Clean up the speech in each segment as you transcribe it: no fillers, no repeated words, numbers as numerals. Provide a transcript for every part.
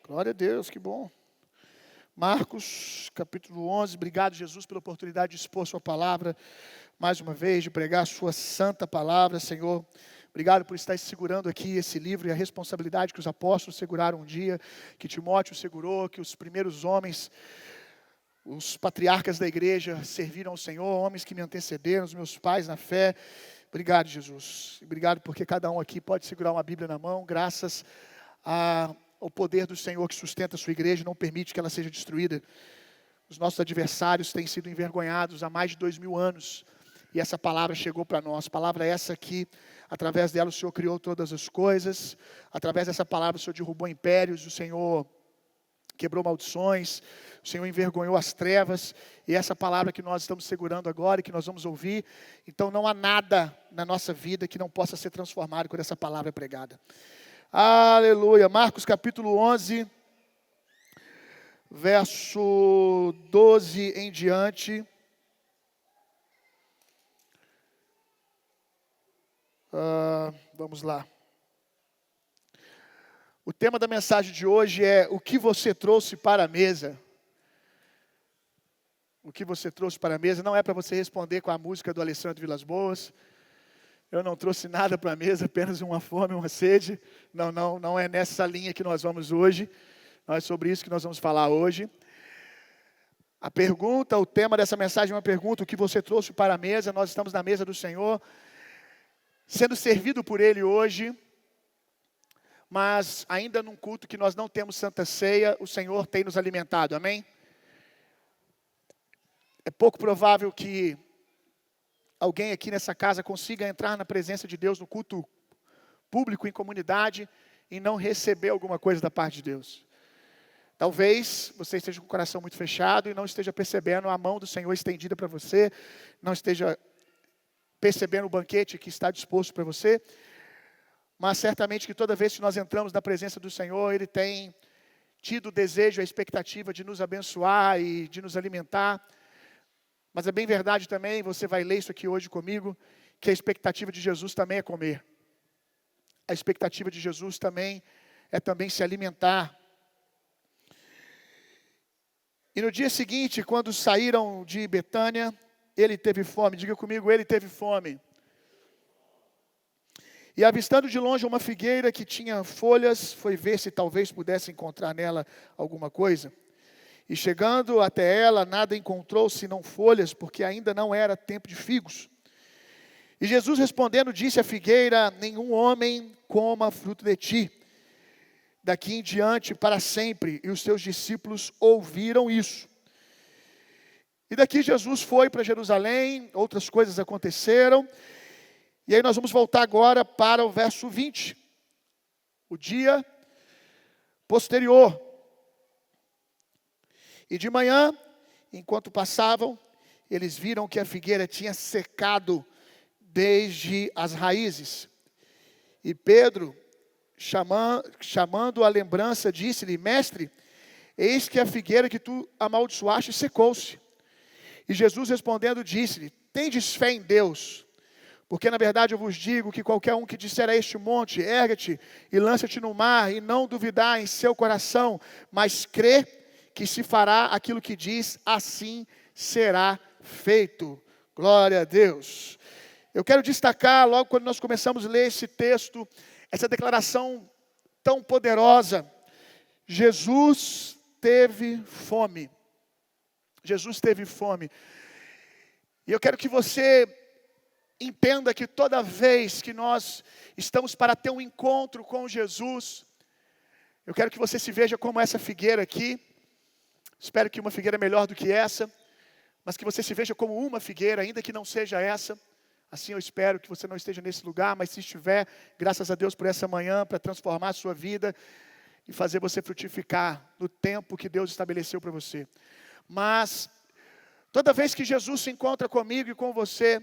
Glória a Deus, que bom. Marcos, capítulo 11. Obrigado, Jesus, pela oportunidade de expor sua palavra, mais uma vez, de pregar a sua santa palavra, Senhor. Obrigado por estar segurando aqui esse livro e a responsabilidade que os apóstolos seguraram um dia, que Timóteo segurou, que os primeiros homens, os patriarcas da igreja serviram ao Senhor, homens que me antecederam, os meus pais na fé. Obrigado, Jesus. Obrigado porque cada um aqui pode segurar uma Bíblia na mão, graças ao poder do Senhor que sustenta a sua igreja e não permite que ela seja destruída. Os nossos adversários têm sido envergonhados há mais de 2000 anos. E essa palavra chegou para nós. Palavra essa que, através dela, o Senhor criou todas as coisas. Através dessa palavra, o Senhor derrubou impérios. O Senhor quebrou maldições. O Senhor envergonhou as trevas. E essa palavra que nós estamos segurando agora e que nós vamos ouvir. Então, não há nada na nossa vida que não possa ser transformado quando essa palavra é pregada. Aleluia. Marcos capítulo 11, verso 12 em diante. Vamos lá. O tema da mensagem de hoje é o que você trouxe para a mesa. O que você trouxe para a mesa não é para você responder com a música do Alessandro Vilas Boas. Eu não trouxe nada para a mesa, apenas uma fome, uma sede. Não é nessa linha que nós vamos hoje. Não é sobre isso que nós vamos falar hoje. A pergunta, o tema dessa mensagem é uma pergunta, o que você trouxe para a mesa? Nós estamos na mesa do Senhor, sendo servido por Ele hoje, mas ainda num culto que nós não temos Santa Ceia, o Senhor tem nos alimentado, amém? É pouco provável que alguém aqui nessa casa consiga entrar na presença de Deus no culto público, em comunidade, e não receber alguma coisa da parte de Deus. Talvez você esteja com o coração muito fechado e não esteja percebendo a mão do Senhor estendida para você, não esteja percebendo o banquete que está disposto para você, mas certamente que toda vez que nós entramos na presença do Senhor, Ele tem tido o desejo, a expectativa de nos abençoar e de nos alimentar. Mas é bem verdade também, você vai ler isso aqui hoje comigo, que a expectativa de Jesus também é comer. A expectativa de Jesus também é se alimentar. E no dia seguinte, quando saíram de Betânia, ele teve fome. Diga comigo, ele teve fome. E avistando de longe uma figueira que tinha folhas, foi ver se talvez pudesse encontrar nela alguma coisa. E chegando até ela, nada encontrou senão folhas, porque ainda não era tempo de figos. E Jesus respondendo disse à figueira, nenhum homem coma fruto de ti, daqui em diante para sempre. E os seus discípulos ouviram isso. E daqui Jesus foi para Jerusalém, outras coisas aconteceram. E aí nós vamos voltar agora para o verso 20. O dia posterior. E de manhã, enquanto passavam, eles viram que a figueira tinha secado desde as raízes. E Pedro, chamando a lembrança, disse-lhe, mestre, eis que a figueira que tu amaldiçoaste secou-se. E Jesus respondendo disse-lhe, tendes fé em Deus, porque na verdade eu vos digo que qualquer um que disser a este monte, erga-te e lança-te no mar, e não duvidar em seu coração, mas crê que se fará aquilo que diz, assim será feito. Glória a Deus. Eu quero destacar, logo quando nós começamos a ler esse texto, essa declaração tão poderosa. Jesus teve fome. Jesus teve fome. E eu quero que você entenda que toda vez que nós estamos para ter um encontro com Jesus, eu quero que você se veja como essa figueira aqui. Espero que uma figueira melhor do que essa, mas que você se veja como uma figueira, ainda que não seja essa. Assim eu espero que você não esteja nesse lugar, mas se estiver, graças a Deus por essa manhã, para transformar a sua vida e fazer você frutificar no tempo que Deus estabeleceu para você. Mas, toda vez que Jesus se encontra comigo e com você,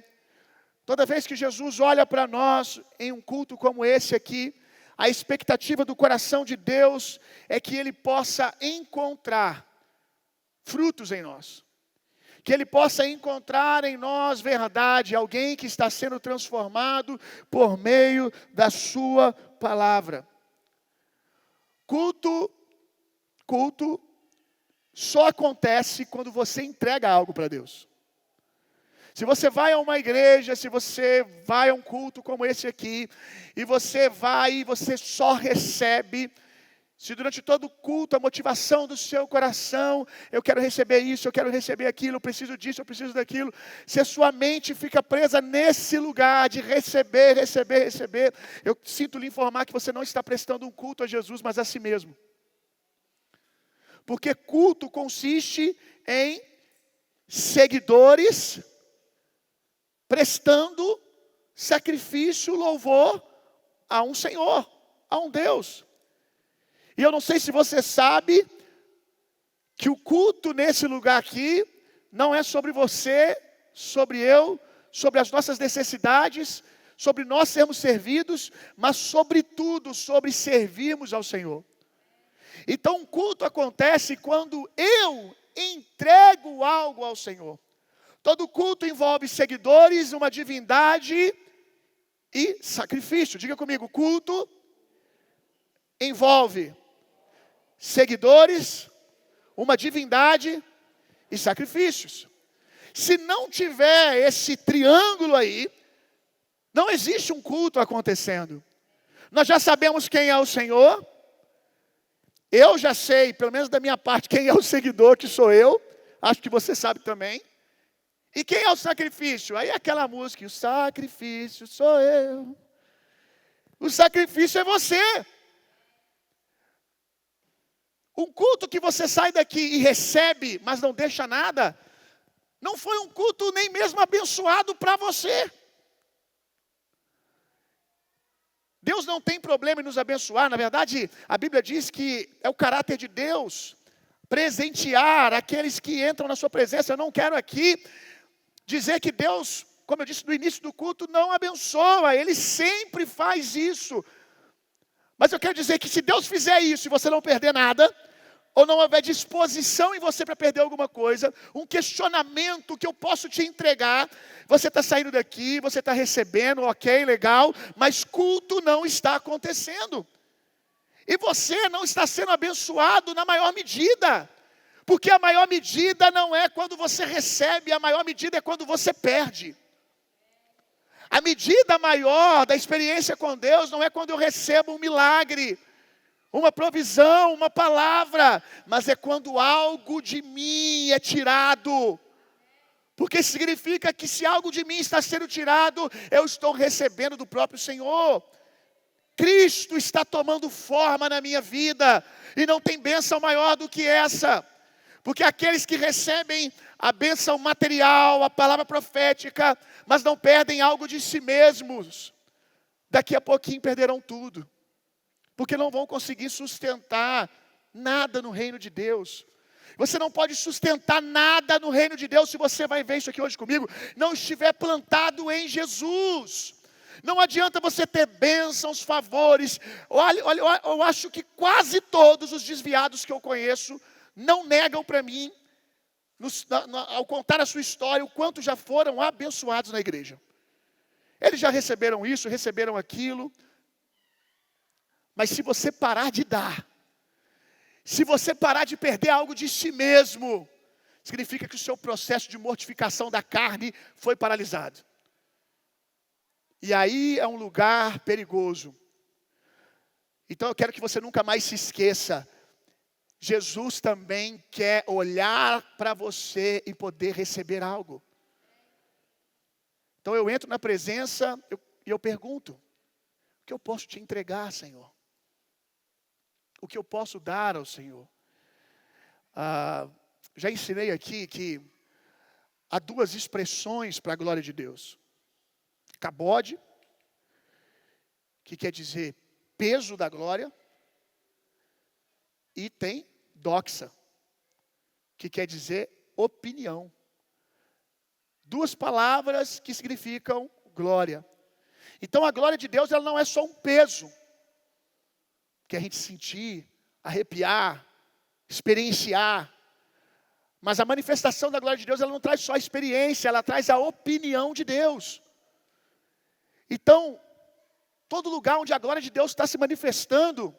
toda vez que Jesus olha para nós em um culto como esse aqui, a expectativa do coração de Deus é que Ele possa encontrar frutos em nós. Que Ele possa encontrar em nós verdade, alguém que está sendo transformado por meio da sua palavra. Culto culto só acontece quando você entrega algo para Deus. Se você vai a uma igreja, se você vai a um culto como esse aqui, e você vai e você só recebe, se durante todo o culto a motivação do seu coração, eu quero receber isso, eu quero receber aquilo, eu preciso disso, eu preciso daquilo, se a sua mente fica presa nesse lugar de receber, eu sinto lhe informar que você não está prestando um culto a Jesus, mas a si mesmo. Porque culto consiste em seguidores prestando sacrifício, louvor a um Senhor, a um Deus. E eu não sei se você sabe que o culto nesse lugar aqui não é sobre você, sobre eu, sobre as nossas necessidades, sobre nós sermos servidos, mas sobretudo sobre servirmos ao Senhor. Então o culto acontece quando eu entrego algo ao Senhor. Todo culto envolve seguidores, uma divindade e sacrifício. Diga comigo, culto envolve seguidores, uma divindade e sacrifícios. Se não tiver esse triângulo aí, não existe um culto acontecendo. Nós já sabemos quem é o Senhor. Eu já sei, pelo menos da minha parte, quem é o seguidor, que sou eu. Acho que você sabe também. E quem é o sacrifício? Aí aquela música, o sacrifício sou eu. O sacrifício é você. Um culto que você sai daqui e recebe, mas não deixa nada, não foi um culto nem mesmo abençoado para você. Deus não tem problema em nos abençoar. Na verdade, a Bíblia diz que é o caráter de Deus presentear aqueles que entram na sua presença. Eu não quero aqui dizer que Deus, como eu disse no início do culto, não abençoa. Ele sempre faz isso. Mas eu quero dizer que se Deus fizer isso e você não perder nada, ou não houver disposição em você para perder alguma coisa, um questionamento que eu posso te entregar, você está saindo daqui, você está recebendo, ok, legal, mas culto não está acontecendo. E você não está sendo abençoado na maior medida. Porque a maior medida não é quando você recebe, a maior medida é quando você perde. A medida maior da experiência com Deus não é quando eu recebo um milagre, uma provisão, uma palavra, mas é quando algo de mim é tirado. Porque significa que se algo de mim está sendo tirado, eu estou recebendo do próprio Senhor. Cristo está tomando forma na minha vida, e não tem bênção maior do que essa. Porque aqueles que recebem a bênção material, a palavra profética, mas não perdem algo de si mesmos, daqui a pouquinho perderão tudo. Porque não vão conseguir sustentar nada no reino de Deus. Você não pode sustentar nada no reino de Deus, se você vai ver isso aqui hoje comigo, não estiver plantado em Jesus. Não adianta você ter bênçãos, favores. Olha, eu acho que quase todos os desviados que eu conheço não negam para mim, ao contar a sua história, o quanto já foram abençoados na igreja. Eles já receberam isso, receberam aquilo. Mas se você parar de dar, se você parar de perder algo de si mesmo, significa que o seu processo de mortificação da carne foi paralisado. E aí é um lugar perigoso. Então eu quero que você nunca mais se esqueça. Jesus também quer olhar para você e poder receber algo. Então eu entro na presença e eu pergunto: o que eu posso te entregar, Senhor? O que eu posso dar ao Senhor? Já ensinei aqui que há duas expressões para a glória de Deus. Cabode, que quer dizer peso da glória, e tem doxa, que quer dizer opinião. Duas palavras que significam glória. Então a glória de Deus, ela não é só um peso que a gente sentir, arrepiar, experienciar. Mas a manifestação da glória de Deus, ela não traz só a experiência, ela traz a opinião de Deus. Então, todo lugar onde a glória de Deus está se manifestando,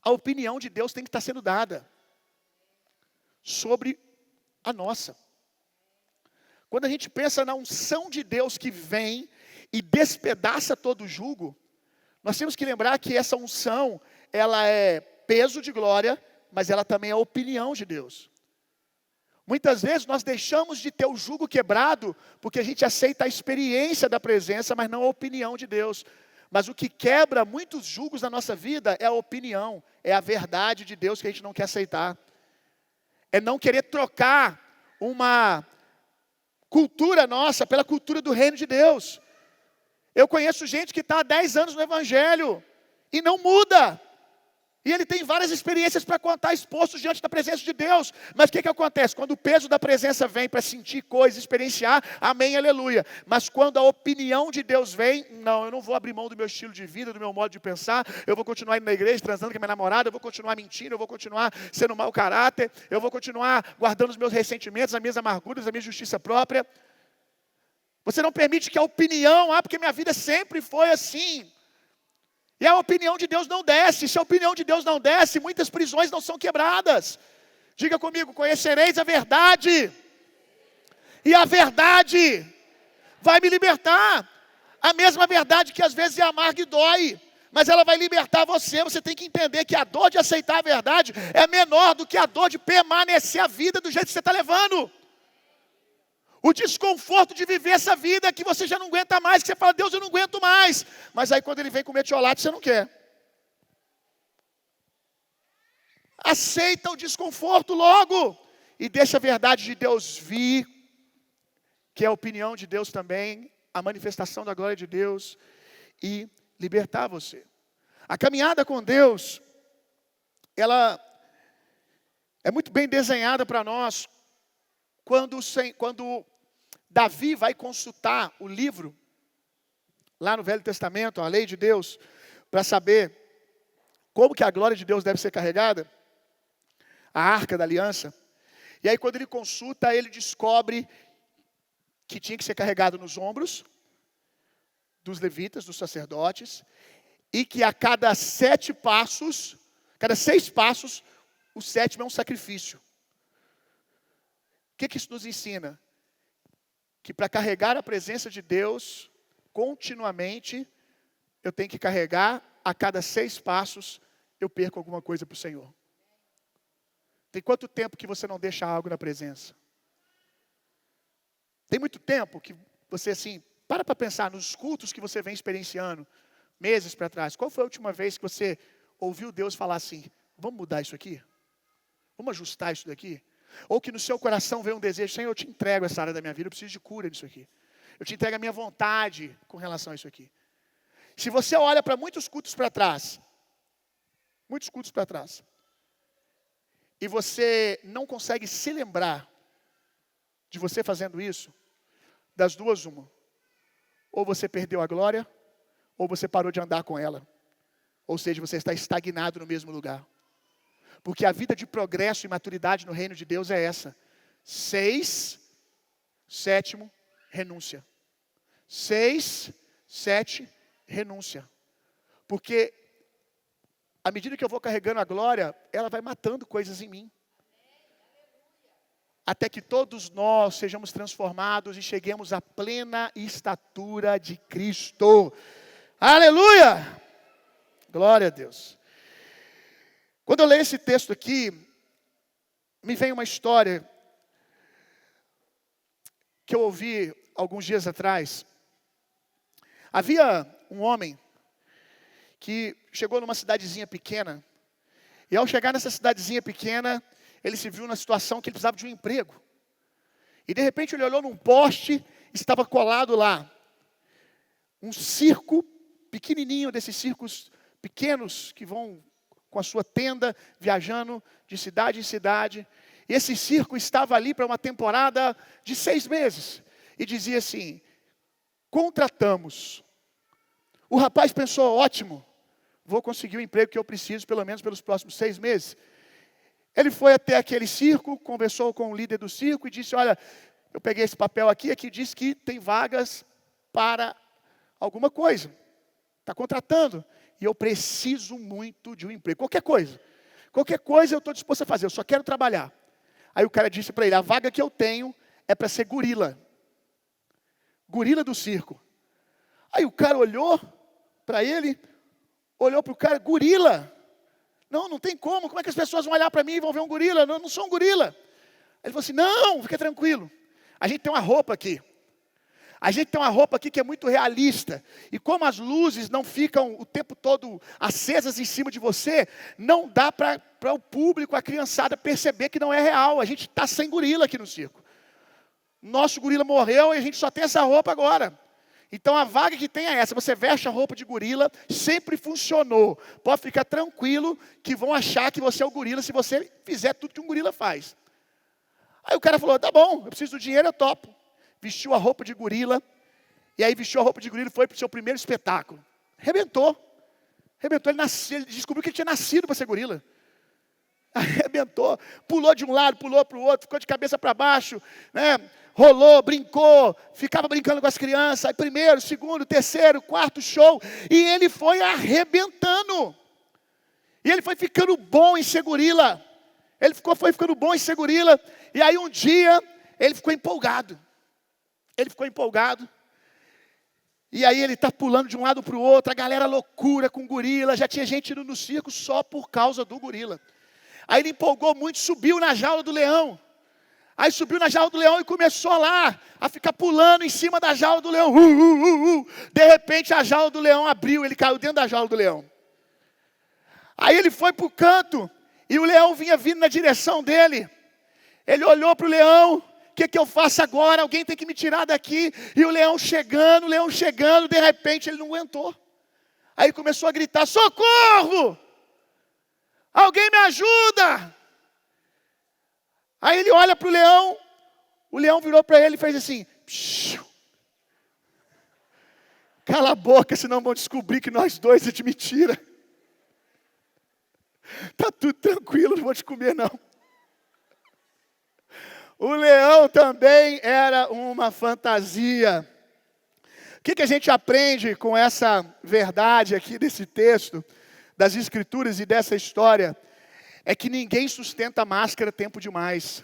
a opinião de Deus tem que estar sendo dada sobre a nossa. Quando a gente pensa na unção de Deus que vem e despedaça todo o jugo, nós temos que lembrar que essa unção, ela é peso de glória, mas ela também é a opinião de Deus. Muitas vezes nós deixamos de ter o jugo quebrado, porque a gente aceita a experiência da presença, mas não a opinião de Deus. Mas o que quebra muitos jugos na nossa vida é a opinião, é a verdade de Deus que a gente não quer aceitar. É não querer trocar uma cultura nossa pela cultura do reino de Deus. Eu conheço gente que está há 10 anos no Evangelho e não muda. E ele tem várias experiências para contar, expostos diante da presença de Deus. Mas o que acontece? Quando o peso da presença vem para sentir coisas, experienciar, amém, aleluia. Mas quando a opinião de Deus vem, não, eu não vou abrir mão do meu estilo de vida, do meu modo de pensar. Eu vou continuar indo na igreja, transando com a minha namorada, eu vou continuar mentindo, eu vou continuar sendo mau caráter, eu vou continuar guardando os meus ressentimentos, as minhas amarguras, a minha justiça própria. Você não permite que a opinião, porque minha vida sempre foi assim. E a opinião de Deus não desce. Se a opinião de Deus não desce, muitas prisões não são quebradas. Diga comigo, conhecereis a verdade. E a verdade vai me libertar. A mesma verdade que às vezes é amarga e dói. Mas ela vai libertar você. Você tem que entender que a dor de aceitar a verdade é menor do que a dor de permanecer a vida do jeito que você está levando. O desconforto de viver essa vida que você já não aguenta mais, que você fala, Deus, eu não aguento mais. Mas aí quando ele vem com metiolate, você não quer. Aceita o desconforto logo. E deixa a verdade de Deus vir, que é a opinião de Deus também, a manifestação da glória de Deus, e libertar você. A caminhada com Deus, ela é muito bem desenhada para nós, quando Davi vai consultar o livro, lá no Velho Testamento, a lei de Deus, para saber como que a glória de Deus deve ser carregada, a arca da aliança. E aí quando ele consulta, ele descobre que tinha que ser carregado nos ombros dos levitas, dos sacerdotes, e que a cada 6 passos, o 7º é um sacrifício. O que isso nos ensina? Que para carregar a presença de Deus, continuamente, eu tenho que carregar, a cada 6 passos, eu perco alguma coisa para o Senhor. Tem quanto tempo que você não deixa algo na presença? Tem muito tempo que você, assim, para pensar nos cultos que você vem experienciando, meses para trás. Qual foi a última vez que você ouviu Deus falar assim, vamos mudar isso aqui? Vamos ajustar isso daqui? Ou que no seu coração veio um desejo, Senhor, eu te entrego essa área da minha vida, eu preciso de cura nisso aqui. Eu te entrego a minha vontade com relação a isso aqui. Se você olha para muitos cultos para trás, e você não consegue se lembrar de você fazendo isso, das duas uma. Ou você perdeu a glória, ou você parou de andar com ela. Ou seja, você está estagnado no mesmo lugar. Porque a vida de progresso e maturidade no reino de Deus é essa. 6, 7º, renúncia. 6, 7, renúncia. Porque à medida que eu vou carregando a glória, ela vai matando coisas em mim. Até que todos nós sejamos transformados e cheguemos à plena estatura de Cristo. Aleluia! Glória a Deus. Quando eu leio esse texto aqui, me vem uma história que eu ouvi alguns dias atrás. Havia um homem que chegou numa cidadezinha pequena, e ao chegar nessa cidadezinha pequena, ele se viu na situação que ele precisava de um emprego. E de repente ele olhou num poste, estava colado lá um circo pequenininho, desses circos pequenos que vão com a sua tenda, viajando de cidade em cidade. E esse circo estava ali para uma temporada de 6 meses. E dizia assim, contratamos. O rapaz pensou, ótimo, vou conseguir o emprego que eu preciso, pelo menos pelos próximos 6 meses. Ele foi até aquele circo, conversou com o líder do circo e disse, olha, eu peguei esse papel aqui diz que tem vagas para alguma coisa. Está contratando. e eu preciso muito de um emprego. Qualquer coisa eu estou disposto a fazer, eu só quero trabalhar. Aí o cara disse para ele, a vaga que eu tenho é para ser gorila. Gorila do circo. Aí o cara olhou para ele, olhou para o cara, gorila? Não tem como é que as pessoas vão olhar para mim e vão ver um gorila? Eu não sou um gorila. Ele falou assim, não, fica tranquilo. A gente tem uma roupa aqui. A gente tem uma roupa aqui que é muito realista. E como as luzes não ficam o tempo todo acesas em cima de você, não dá para o público, a criançada, perceber que não é real. A gente está sem gorila aqui no circo. Nosso gorila morreu e a gente só tem essa roupa agora. Então a vaga que tem é essa. Você veste a roupa de gorila, sempre funcionou. Pode ficar tranquilo que vão achar que você é o gorila se você fizer tudo que um gorila faz. Aí o cara falou, tá bom, eu preciso do dinheiro, eu topo. Vestiu a roupa de gorila, e aí vestiu a roupa de gorila e foi para o seu primeiro espetáculo. Arrebentou, ele descobriu que ele tinha nascido para ser gorila. Arrebentou, pulou de um lado, pulou para o outro, ficou de cabeça para baixo, né? Rolou, brincou, ficava brincando com as crianças, aí primeiro, segundo, terceiro, quarto show, e ele foi arrebentando. E ele foi ficando bom em ser gorila. Foi ficando bom em ser gorila, e aí um dia, ele ficou empolgado. E aí ele está pulando de um lado para o outro, a galera loucura com gorila, já tinha gente indo no circo só por causa do gorila. Aí ele empolgou muito, subiu na jaula do leão. Aí subiu na jaula do leão e começou lá a ficar pulando em cima da jaula do leão. De repente a jaula do leão abriu, ele caiu dentro da jaula do leão. Aí ele foi para o canto e o leão vinha vindo na direção dele. Ele olhou para o leão. O que eu faço agora? Alguém tem que me tirar daqui. E o leão chegando, de repente ele não aguentou. Aí ele começou a gritar, socorro! Alguém me ajuda! Aí ele olha para o leão virou para ele e fez assim, psiu. Cala a boca, senão vão descobrir que nós dois é de mentira. Tá tudo tranquilo, não vou te comer não. O leão também era uma fantasia. O que a gente aprende com essa verdade aqui desse texto, das Escrituras e dessa história? É que ninguém sustenta máscara tempo demais.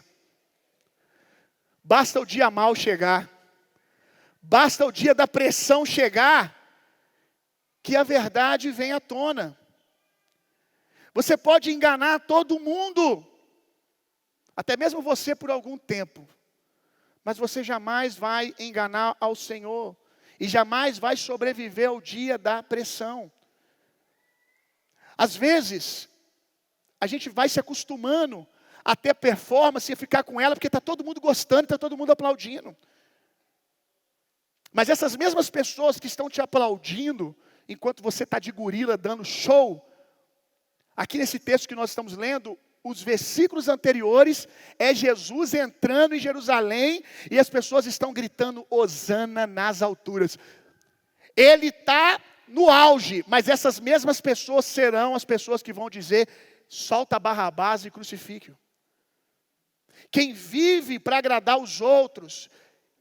Basta o dia mau chegar. Basta o dia da pressão chegar, que a verdade vem à tona. Você pode enganar todo mundo. Até mesmo você por algum tempo. Mas você jamais vai enganar ao Senhor. E jamais vai sobreviver ao dia da pressão. Às vezes, a gente vai se acostumando a ter performance e ficar com ela, porque está todo mundo gostando, está todo mundo aplaudindo. Mas essas mesmas pessoas que estão te aplaudindo, enquanto você está de gorila dando show, aqui nesse texto que nós estamos lendo, os versículos anteriores, é Jesus entrando em Jerusalém e as pessoas estão gritando, Hosana nas alturas. Ele está no auge, mas essas mesmas pessoas serão as pessoas que vão dizer, solta Barrabás e crucifique-o. Quem vive para agradar os outros,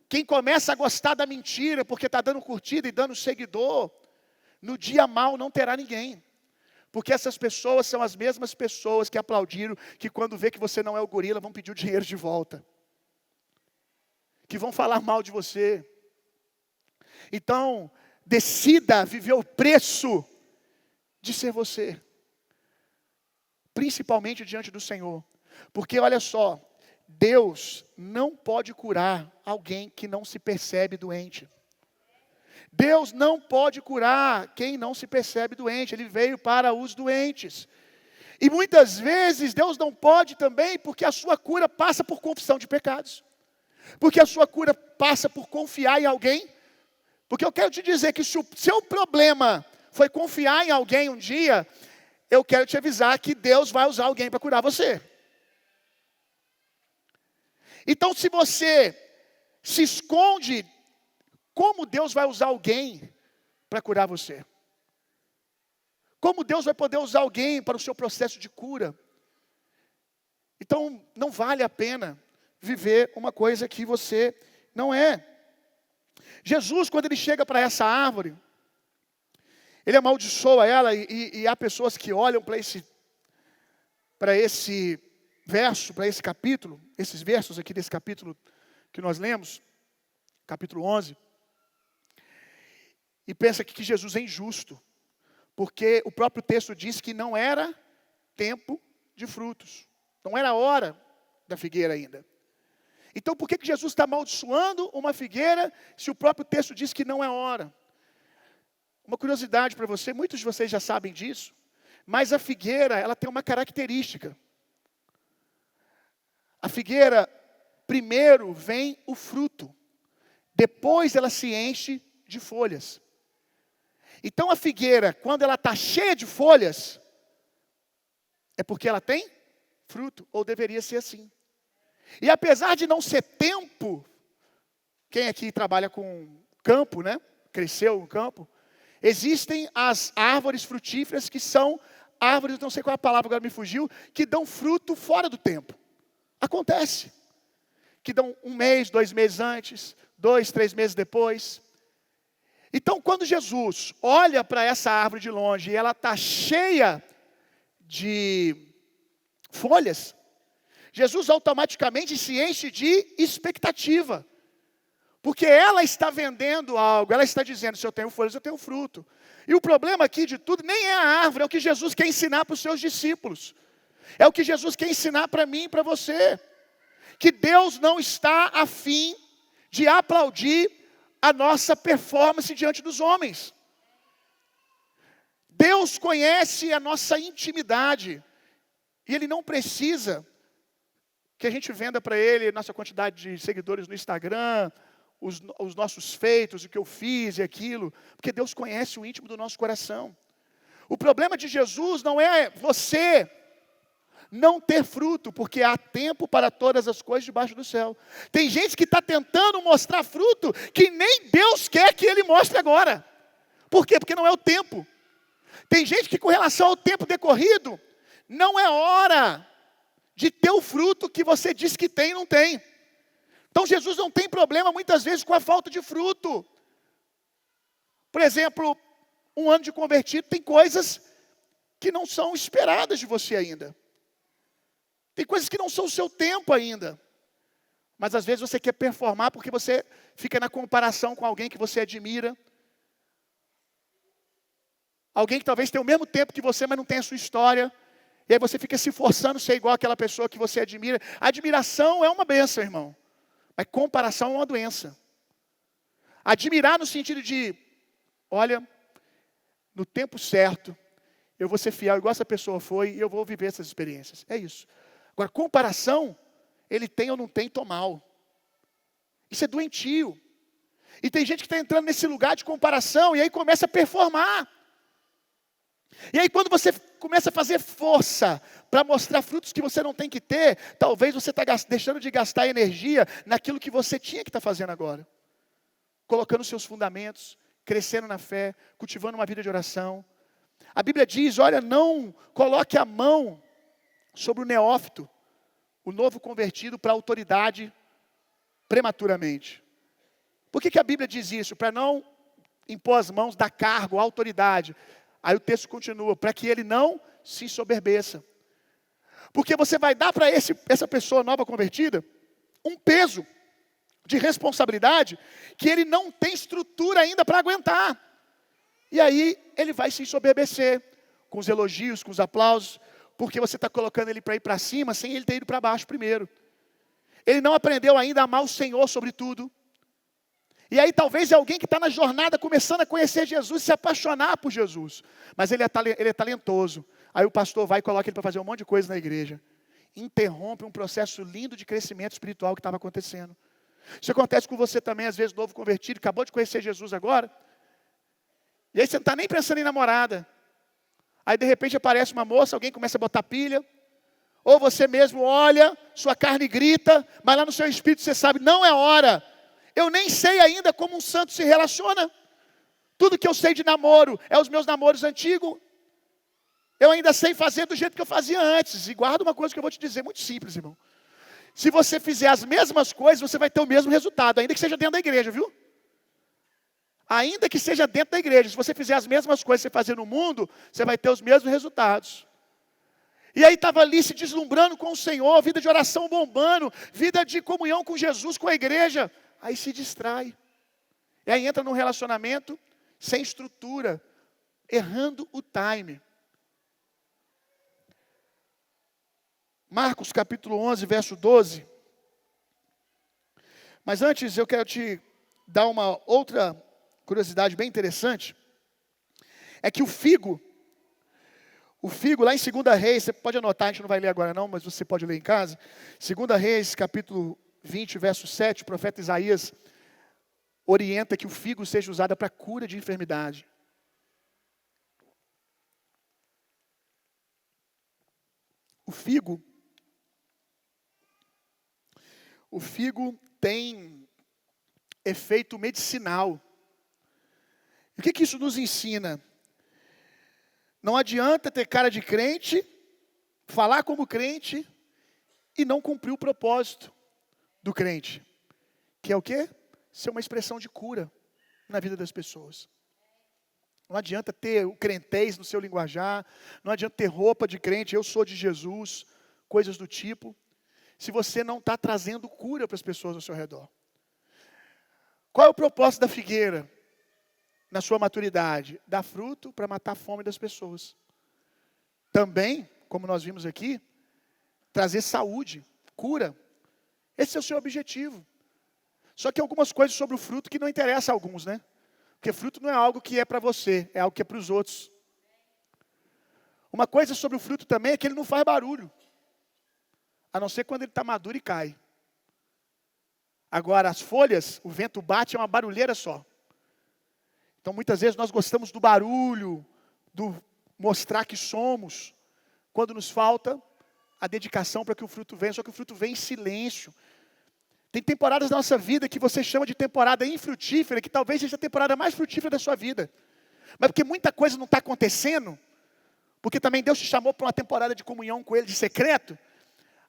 quem começa a gostar da mentira, porque está dando curtida e dando seguidor, no dia mau não terá ninguém. Porque essas pessoas são as mesmas pessoas que aplaudiram, que quando vê que você não é o gorila, vão pedir o dinheiro de volta. Que vão falar mal de você. Então, decida viver o preço de ser você. Principalmente diante do Senhor. Porque olha só, Deus não pode curar alguém que não se percebe doente. Deus não pode curar quem não se percebe doente. Ele veio para os doentes. E muitas vezes Deus não pode também porque a sua cura passa por confissão de pecados. Porque a sua cura passa por confiar em alguém. Porque eu quero te dizer que se o seu problema foi confiar em alguém um dia, eu quero te avisar que Deus vai usar alguém para curar você. Então se você se esconde, como Deus vai usar alguém para curar você? Como Deus vai poder usar alguém para o seu processo de cura? Então, não vale a pena viver uma coisa que você não é. Jesus, quando ele chega para essa árvore, Ele amaldiçoa ela e há pessoas que olham para esse verso, para esse capítulo, esses versos aqui desse capítulo que nós lemos, capítulo 11, e pensa que Jesus é injusto, porque o próprio texto diz que não era tempo de frutos, não era hora da figueira ainda. Então por que Jesus está amaldiçoando uma figueira se o próprio texto diz que não é hora? Uma curiosidade para você, muitos de vocês já sabem disso, mas a figueira, ela tem uma característica. A figueira, primeiro vem o fruto, depois ela se enche de folhas. Então a figueira, quando ela está cheia de folhas, é porque ela tem fruto, ou deveria ser assim. E apesar de não ser tempo, quem aqui trabalha com campo, né? Cresceu no campo, existem as árvores frutíferas que são árvores, não sei qual é a palavra, agora me fugiu, que dão fruto fora do tempo. Acontece. Que dão 1 mês, 2 meses antes, 2, 3 meses depois. Então, quando Jesus olha para essa árvore de longe e ela está cheia de folhas, Jesus automaticamente se enche de expectativa. Porque ela está vendendo algo, ela está dizendo, se eu tenho folhas, eu tenho fruto. E o problema aqui de tudo nem é a árvore, é o que Jesus quer ensinar para os seus discípulos. É o que Jesus quer ensinar para mim e para você. Que Deus não está afim de aplaudir a nossa performance diante dos homens. Deus conhece a nossa intimidade. E Ele não precisa que a gente venda para Ele nossa quantidade de seguidores no Instagram, os nossos feitos, o que eu fiz e aquilo. Porque Deus conhece o íntimo do nosso coração. O problema de Jesus não é você não ter fruto, porque há tempo para todas as coisas debaixo do céu. Tem gente que está tentando mostrar fruto que nem Deus quer que ele mostre agora. Por quê? Porque não é o tempo. Tem gente que com relação ao tempo decorrido, não é hora de ter o fruto que você diz que tem e não tem. Então Jesus não tem problema muitas vezes com a falta de fruto. Por exemplo, 1 ano de convertido, tem coisas que não são esperadas de você ainda. Tem coisas que não são o seu tempo ainda. Mas às vezes você quer performar porque você fica na comparação com alguém que você admira. Alguém que talvez tenha o mesmo tempo que você, mas não tem a sua história. E aí você fica se forçando a ser igual àquela pessoa que você admira. Admiração é uma bênção, irmão. Mas comparação é uma doença. Admirar no sentido de, olha, no tempo certo, eu vou ser fiel igual essa pessoa foi e eu vou viver essas experiências. É isso. Agora, comparação, ele tem ou não tem, tô mal. Isso é doentio. E tem gente que está entrando nesse lugar de comparação e aí começa a performar. E aí quando você começa a fazer força para mostrar frutos que você não tem que ter, talvez você está deixando de gastar energia naquilo que você tinha que estar fazendo agora. Colocando seus fundamentos, crescendo na fé, cultivando uma vida de oração. A Bíblia diz, olha, não coloque a mão sobre o neófito, o novo convertido para a autoridade prematuramente. Por que a Bíblia diz isso? Para não impor as mãos, dar cargo, autoridade. Aí o texto continua, para que ele não se ensoberbeça. Porque você vai dar para essa pessoa nova convertida um peso de responsabilidade que ele não tem estrutura ainda para aguentar. E aí ele vai se ensoberbecer com os elogios, com os aplausos, porque você está colocando ele para ir para cima sem ele ter ido para baixo primeiro. Ele não aprendeu ainda a amar o Senhor sobre tudo. E aí talvez é alguém que está na jornada começando a conhecer Jesus, se apaixonar por Jesus. Mas ele é talentoso. Aí o pastor vai e coloca ele para fazer um monte de coisa na igreja. Interrompe um processo lindo de crescimento espiritual que estava acontecendo. Isso acontece com você também, às vezes, novo convertido, acabou de conhecer Jesus agora. E aí você não está nem pensando em namorada. Aí de repente aparece uma moça, alguém começa a botar pilha. Ou você mesmo olha, sua carne grita, mas lá no seu espírito você sabe, não é hora. Eu nem sei ainda como um santo se relaciona. Tudo que eu sei de namoro é os meus namoros antigos. Eu ainda sei fazer do jeito que eu fazia antes. E guarda uma coisa que eu vou te dizer, muito simples, irmão. Se você fizer as mesmas coisas, você vai ter o mesmo resultado, ainda que seja dentro da igreja, viu? Ainda que seja dentro da igreja, se você fizer as mesmas coisas que você fazia no mundo, você vai ter os mesmos resultados. E aí estava ali se deslumbrando com o Senhor, vida de oração bombando, vida de comunhão com Jesus, com a igreja. Aí se distrai. E aí entra num relacionamento sem estrutura, errando o time. Marcos capítulo 11, verso 12. Mas antes eu quero te dar uma outra curiosidade bem interessante. É que o figo lá em 2 Reis, você pode anotar, a gente não vai ler agora não, mas você pode ler em casa. 2 Reis, capítulo 20, verso 7, o profeta Isaías orienta que o figo seja usado para cura de enfermidade. O figo tem efeito medicinal. E o que isso nos ensina? Não adianta ter cara de crente, falar como crente e não cumprir o propósito do crente. Que é o quê? Ser uma expressão de cura na vida das pessoas. Não adianta ter o crentez no seu linguajar, não adianta ter roupa de crente, eu sou de Jesus, coisas do tipo, se você não está trazendo cura para as pessoas ao seu redor. Qual é o propósito da figueira? Na sua maturidade, dar fruto para matar a fome das pessoas. Também, como nós vimos aqui, trazer saúde, cura. Esse é o seu objetivo. Só que algumas coisas sobre o fruto que não interessam a alguns, né? Porque fruto não é algo que é para você, é algo que é para os outros. Uma coisa sobre o fruto também é que ele não faz barulho. A não ser quando ele está maduro e cai. Agora, as folhas, o vento bate, é uma barulheira só. Então, muitas vezes nós gostamos do barulho, do mostrar que somos, quando nos falta a dedicação para que o fruto venha, só que o fruto vem em silêncio. Tem temporadas da nossa vida que você chama de temporada infrutífera, que talvez seja a temporada mais frutífera da sua vida. Mas porque muita coisa não está acontecendo, porque também Deus te chamou para uma temporada de comunhão com Ele, de secreto,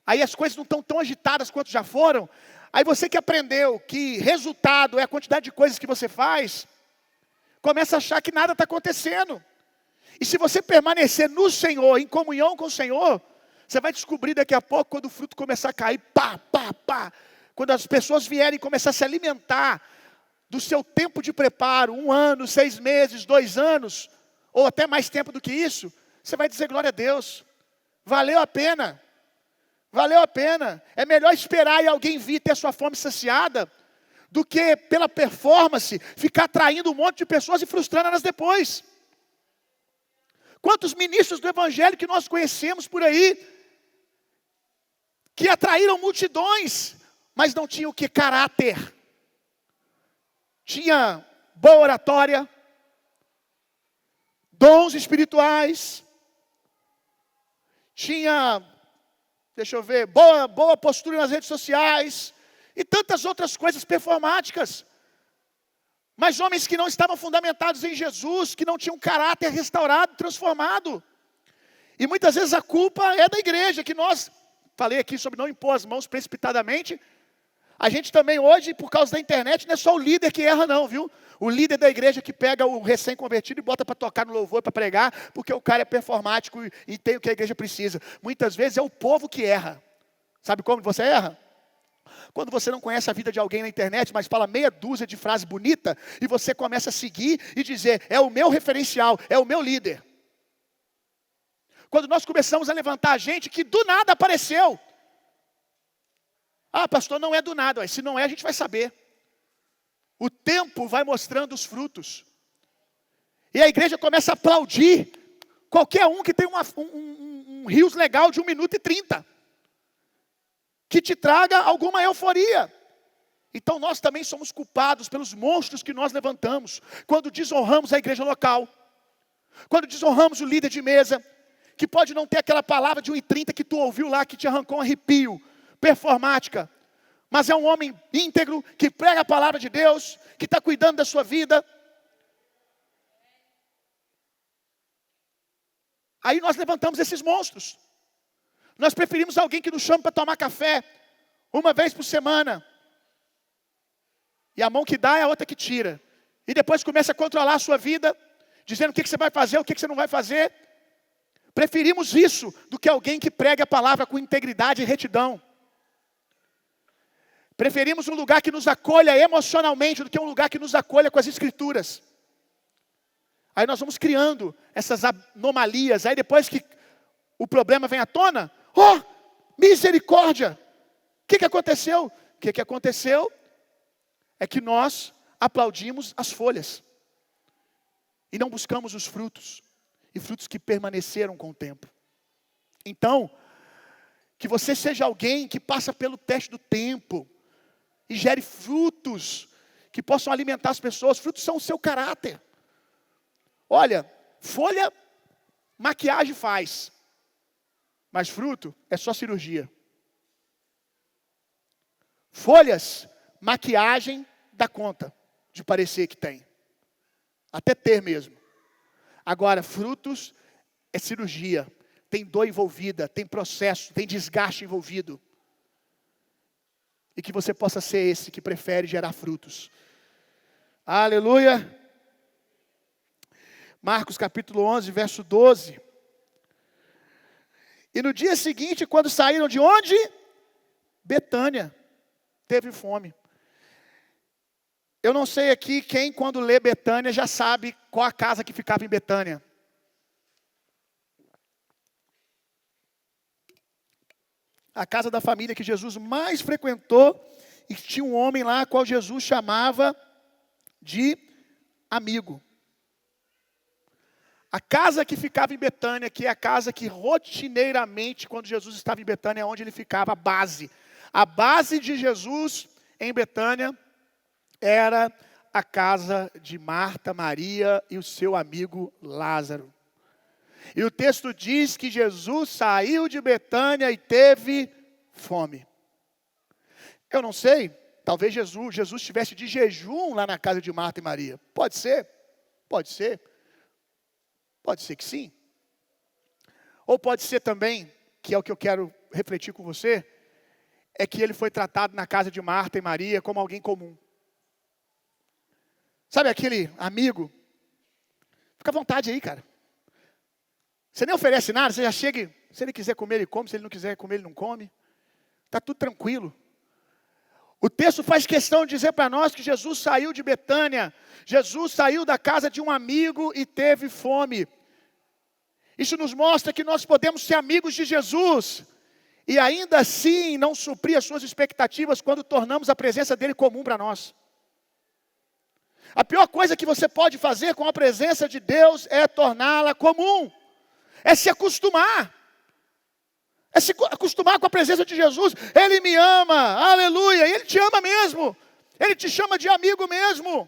aí as coisas não estão tão agitadas quanto já foram, aí você que aprendeu que resultado é a quantidade de coisas que você faz, começa a achar que nada está acontecendo. E se você permanecer no Senhor, em comunhão com o Senhor, você vai descobrir daqui a pouco, quando o fruto começar a cair, pá, quando as pessoas vierem começar a se alimentar do seu tempo de preparo, 1 ano, 6 meses, 2 anos, ou até mais tempo do que isso, você vai dizer glória a Deus, valeu a pena, é melhor esperar e alguém vir ter sua fome saciada, do que pela performance, ficar atraindo um monte de pessoas e frustrando elas depois. Quantos ministros do Evangelho que nós conhecemos por aí, que atraíram multidões, mas não tinham o que? Caráter. Tinha boa oratória, dons espirituais, tinha, boa postura nas redes sociais, e tantas outras coisas performáticas. Mas homens que não estavam fundamentados em Jesus, que não tinham caráter restaurado, transformado. E muitas vezes a culpa é da igreja, que nós, falei aqui sobre não impor as mãos precipitadamente. A gente também hoje, por causa da internet, não é só o líder que erra não, viu? O líder da igreja que pega o recém-convertido e bota para tocar no louvor, para pregar, porque o cara é performático e tem o que a igreja precisa. Muitas vezes é o povo que erra. Sabe como você erra? Quando você não conhece a vida de alguém na internet, mas fala meia dúzia de frase bonita, e você começa a seguir e dizer, é o meu referencial, é o meu líder. Quando nós começamos a levantar gente que do nada apareceu. Ah, pastor, não é do nada. Se não é, a gente vai saber. O tempo vai mostrando os frutos. E a igreja começa a aplaudir qualquer um que tem um rios legal de 1 minuto e 30. Que te traga alguma euforia. Então nós também somos culpados pelos monstros que nós levantamos. Quando desonramos a igreja local. Quando desonramos o líder de mesa. Que pode não ter aquela palavra de 1,30 que tu ouviu lá, que te arrancou um arrepio. Performática. Mas é um homem íntegro, que prega a palavra de Deus, que está cuidando da sua vida. Aí nós levantamos esses monstros. Nós preferimos alguém que nos chame para tomar café 1 vez por semana. E a mão que dá é a outra que tira. e depois começa a controlar a sua vida, dizendo o que você vai fazer, o que você não vai fazer. Preferimos isso do que alguém que pregue a palavra com integridade e retidão. Preferimos um lugar que nos acolha emocionalmente do que um lugar que nos acolha com as escrituras. Aí nós vamos criando essas anomalias. Aí depois que o problema vem à tona, oh, misericórdia! O que aconteceu? O que aconteceu é que nós aplaudimos as folhas. E não buscamos os frutos. E frutos que permaneceram com o tempo. Então, que você seja alguém que passa pelo teste do tempo. E gere frutos que possam alimentar as pessoas. Frutos são o seu caráter. Olha, folha, maquiagem faz. Mas fruto é só cirurgia. Folhas, maquiagem dá conta de parecer que tem. Até ter mesmo. Agora, frutos é cirurgia. Tem dor envolvida, tem processo, tem desgaste envolvido. E que você possa ser esse que prefere gerar frutos. Aleluia. Marcos capítulo 11, verso 12. E no dia seguinte, quando saíram de onde? Betânia. Teve fome. Eu não sei aqui quem, quando lê Betânia, já sabe qual a casa que ficava em Betânia. A casa da família que Jesus mais frequentou, e tinha um homem lá, qual Jesus chamava de amigo. A casa que ficava em Betânia, que é a casa que rotineiramente, quando Jesus estava em Betânia, é onde ele ficava, a base. A base de Jesus em Betânia era a casa de Marta, Maria e o seu amigo Lázaro. E o texto diz que Jesus saiu de Betânia e teve fome. Eu não sei, talvez Jesus estivesse de jejum lá na casa de Marta e Maria. Pode ser, pode ser. Pode ser que sim. Ou pode ser também, que é o que eu quero refletir com você, é que ele foi tratado na casa de Marta e Maria como alguém comum. Sabe aquele amigo? Fica à vontade aí, cara. Você nem oferece nada, você já chega, se ele quiser comer, ele come, se ele não quiser comer, ele não come. Está tudo tranquilo. O texto faz questão de dizer para nós que Jesus saiu de Betânia, Jesus saiu da casa de um amigo e teve fome. Isso nos mostra que nós podemos ser amigos de Jesus e ainda assim não suprir as suas expectativas quando tornamos a presença dele comum para nós. A pior coisa que você pode fazer com a presença de Deus é torná-la comum, é se acostumar. É se acostumar com a presença de Jesus. Ele me ama, aleluia, Ele te ama mesmo. Ele te chama de amigo mesmo.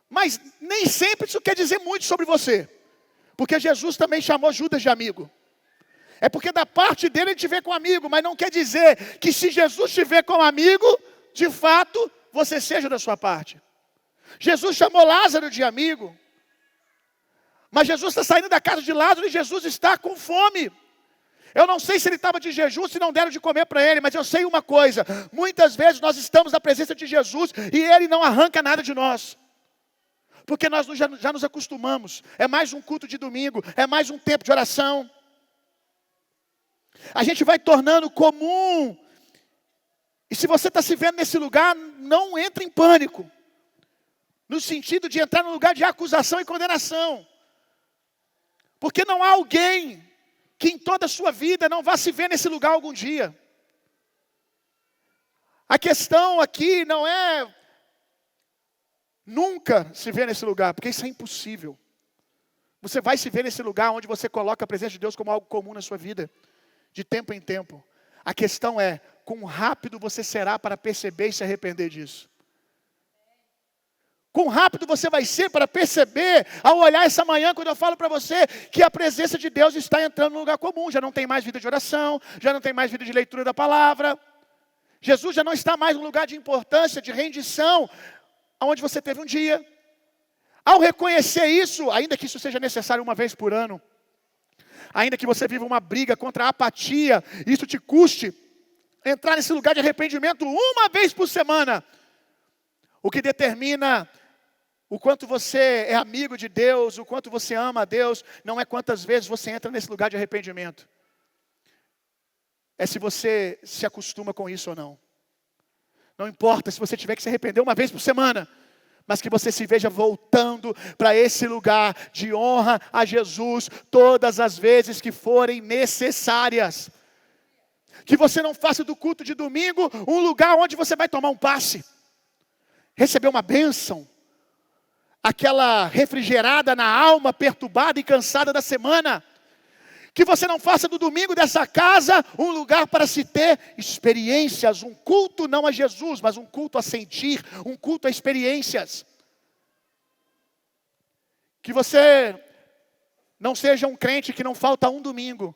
Mas nem sempre isso quer dizer muito sobre você. Porque Jesus também chamou Judas de amigo. É porque da parte dele ele te vê como amigo, mas não quer dizer que se Jesus te vê como amigo, de fato, você seja da sua parte. Jesus chamou Lázaro de amigo. Mas Jesus está saindo da casa de Lázaro e Jesus está com fome. Eu não sei se ele estava de jejum, se não deram de comer para ele, mas eu sei uma coisa. Muitas vezes nós estamos na presença de Jesus e ele não arranca nada de nós. Porque nós já nos acostumamos. É mais um culto de domingo, é mais um tempo de oração. A gente vai tornando comum. E se você está se vendo nesse lugar, não entre em pânico. No sentido de entrar num lugar de acusação e condenação. Porque não há alguém que em toda a sua vida não vá se ver nesse lugar algum dia. A questão aqui não é nunca se ver nesse lugar, porque isso é impossível. Você vai se ver nesse lugar onde você coloca a presença de Deus como algo comum na sua vida, de tempo em tempo. A questão é, quão rápido você será para perceber e se arrepender disso. Quão rápido você vai ser para perceber, ao olhar essa manhã, quando eu falo para você, que a presença de Deus está entrando no lugar comum. Já não tem mais vida de oração, já não tem mais vida de leitura da palavra. Jesus já não está mais no lugar de importância, de rendição, onde você teve um dia. Ao reconhecer isso, ainda que isso seja necessário uma vez por ano, ainda que você viva uma briga contra a apatia, isso te custe entrar nesse lugar de arrependimento uma vez por semana, o que determina O quanto você é amigo de Deus, o quanto você ama a Deus, não é quantas vezes você entra nesse lugar de arrependimento. É se você se acostuma com isso ou não. Não importa se você tiver que se arrepender uma vez por semana, mas que você se veja voltando para esse lugar de honra a Jesus todas as vezes que forem necessárias. Que você não faça do culto de domingo um lugar onde você vai tomar um passe, receber uma bênção, aquela refrigerada na alma, perturbada e cansada da semana. Que você não faça do domingo dessa casa um lugar para se ter experiências, um culto não a Jesus, mas um culto a sentir, um culto a experiências. Que você não seja um crente que não falta um domingo,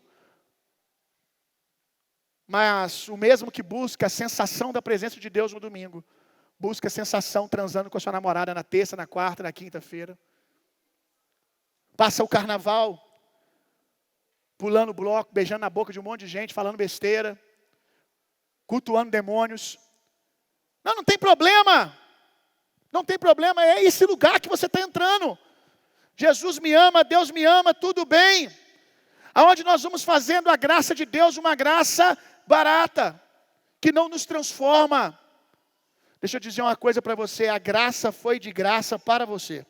mas o mesmo que busca a sensação da presença de Deus no domingo, busca a sensação transando com a sua namorada na terça, na quarta, na quinta-feira. Passa o carnaval pulando bloco, beijando na boca de um monte de gente, falando besteira, cultuando demônios. Não tem problema. Não tem problema, é esse lugar que você está entrando. Jesus me ama, Deus me ama, tudo bem. Aonde nós vamos fazendo a graça de Deus uma graça barata, que não nos transforma. Deixa eu dizer uma coisa para você, a graça foi de graça para você,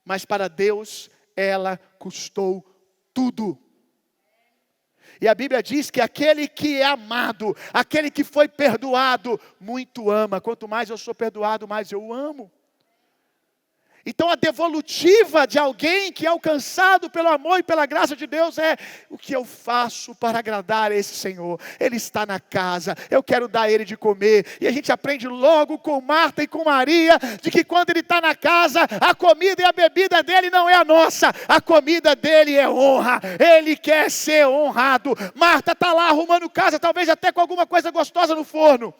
mas para Deus ela custou tudo. E a Bíblia diz que aquele que é amado, aquele que foi perdoado, muito ama. Quanto mais eu sou perdoado, mais eu amo. Então a devolutiva de alguém que é alcançado pelo amor e pela graça de Deus é: o que eu faço para agradar a esse Senhor? Ele está na casa, eu quero dar a Ele de comer. E a gente aprende logo com Marta e com Maria, de que quando Ele está na casa, a comida e a bebida dele não é a nossa, a comida dele é honra, Ele quer ser honrado. Marta está lá arrumando casa, talvez até com alguma coisa gostosa no forno.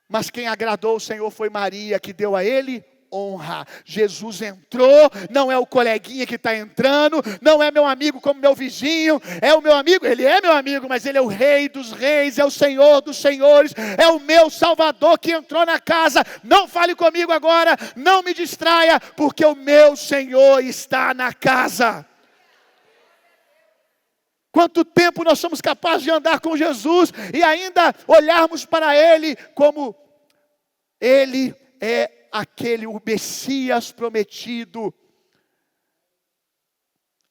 Mas quem agradou o Senhor foi Maria, que deu a Ele honra. Jesus entrou, não é o coleguinha que está entrando, não é meu amigo como meu vizinho, é o meu amigo, ele é meu amigo, mas ele é o Rei dos reis, é o Senhor dos senhores, é o meu Salvador que entrou na casa. Não fale comigo agora, não me distraia, porque o meu Senhor está na casa. Quanto tempo nós somos capazes de andar com Jesus e ainda olharmos para Ele como Ele é aquele, o Messias prometido.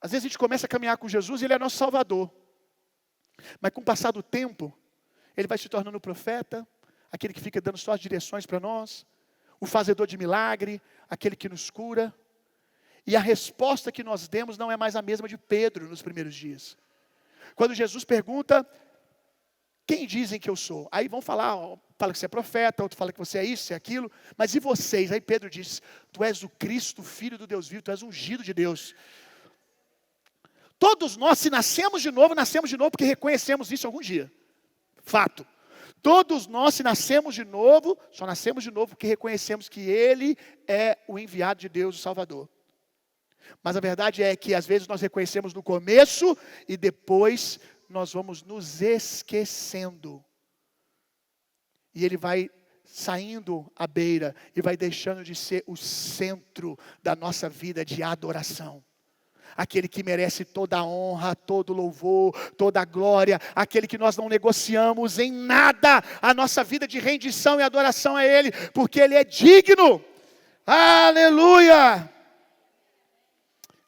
Às vezes a gente começa a caminhar com Jesus e Ele é nosso Salvador. Mas com o passar do tempo, Ele vai se tornando o profeta, aquele que fica dando só as direções para nós, o fazedor de milagre, aquele que nos cura. E a resposta que nós demos não é mais a mesma de Pedro nos primeiros dias. Quando Jesus pergunta: quem dizem que eu sou? Aí vão falar, fala que você é profeta, outro fala que você é isso, é aquilo. Mas e vocês? Aí Pedro diz: tu és o Cristo, Filho do Deus vivo, tu és ungido de Deus. Todos nós, se nascemos de novo porque reconhecemos isso algum dia. Fato. Todos nós, se nascemos de novo, só nascemos de novo porque reconhecemos que Ele é o enviado de Deus, o Salvador. Mas a verdade é que às vezes nós reconhecemos no começo e depois nós vamos nos esquecendo. E Ele vai saindo à beira e vai deixando de ser o centro da nossa vida de adoração. Aquele que merece toda a honra, todo o louvor, toda a glória, aquele que nós não negociamos em nada. A nossa vida de rendição e adoração a Ele, porque Ele é digno. Aleluia!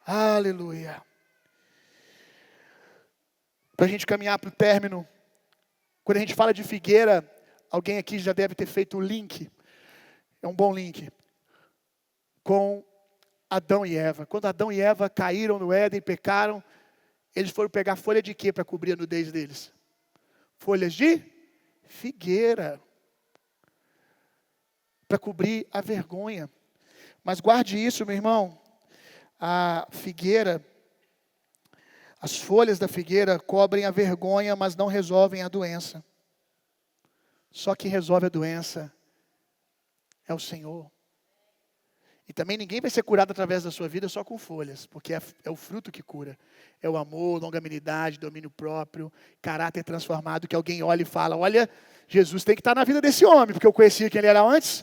Aleluia! Para a gente caminhar para o término, quando a gente fala de figueira, alguém aqui já deve ter feito o link, é um bom link, com Adão e Eva. Quando Adão e Eva caíram no Éden, pecaram, eles foram pegar folha de quê para cobrir a nudez deles? Folhas de figueira, para cobrir a vergonha. Mas guarde isso, meu irmão, a figueira, as folhas da figueira cobrem a vergonha, mas não resolvem a doença. Só quem resolve a doença é o Senhor. E também ninguém vai ser curado através da sua vida só com folhas, porque é o fruto que cura. É o amor, longanimidade, domínio próprio, caráter transformado, que alguém olha e fala: olha, Jesus tem que estar na vida desse homem, porque eu conhecia quem ele era antes.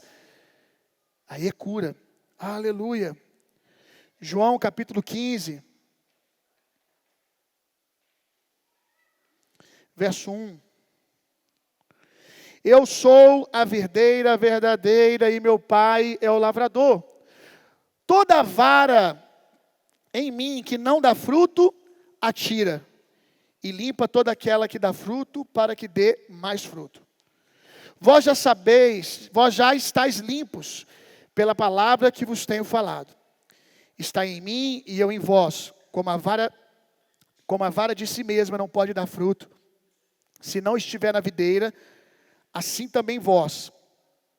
Aí é cura. Aleluia. João capítulo 15. Verso 1. Eu sou a videira verdadeira e meu pai é o lavrador. Toda vara em mim que não dá fruto, atira. E limpa toda aquela que dá fruto, para que dê mais fruto. Vós já sabeis, vós já estáis limpos, pela palavra que vos tenho falado. Está em mim e eu em vós, como a vara de si mesma não pode dar fruto, se não estiver na videira, assim também vós,